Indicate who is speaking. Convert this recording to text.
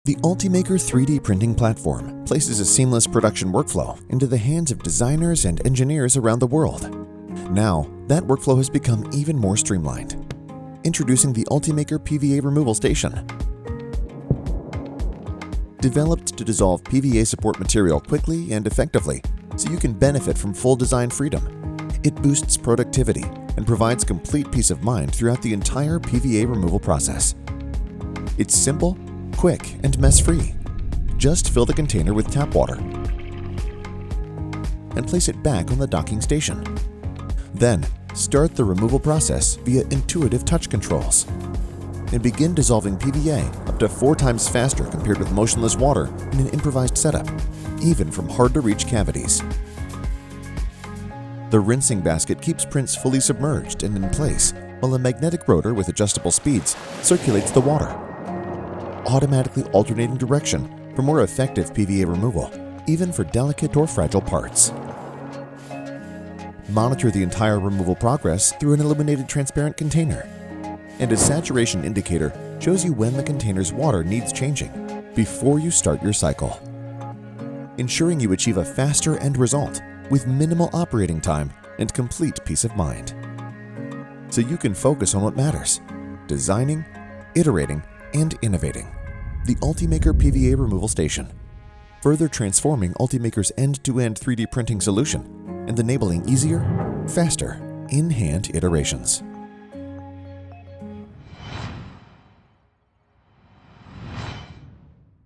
Speaker 1: The Ultimaker 3D printing platform places a seamless production workflow into the hands of designers and engineers around the world. Now, that workflow has become even more streamlined. Introducing the Ultimaker PVA Removal Station. Developed to dissolve PVA support material quickly and effectively so you can benefit from full design freedom. It boosts productivity and provides complete peace of mind throughout the entire PVA removal process. It's simple, quick, and mess-free. Just fill the container with tap water and place it back on the docking station. Then, start the removal process via intuitive touch controls and begin dissolving PVA up to 4 times faster compared with motionless water in an improvised setup, even from hard-to-reach cavities. The rinsing basket keeps prints fully submerged and in place, while a magnetic rotor with adjustable speeds circulates the water, automatically alternating direction for more effective PVA removal, even for delicate or fragile parts. Monitor the entire removal progress through an illuminated transparent container, and a saturation indicator shows you when the container's water needs changing before you start your cycle, ensuring you achieve a faster end result with minimal operating time and complete peace of mind. So you can focus on what matters: designing, iterating, and innovating. The Ultimaker PVA Removal Station, further transforming Ultimaker's end-to-end 3D printing solution and enabling easier, faster, in-hand iterations.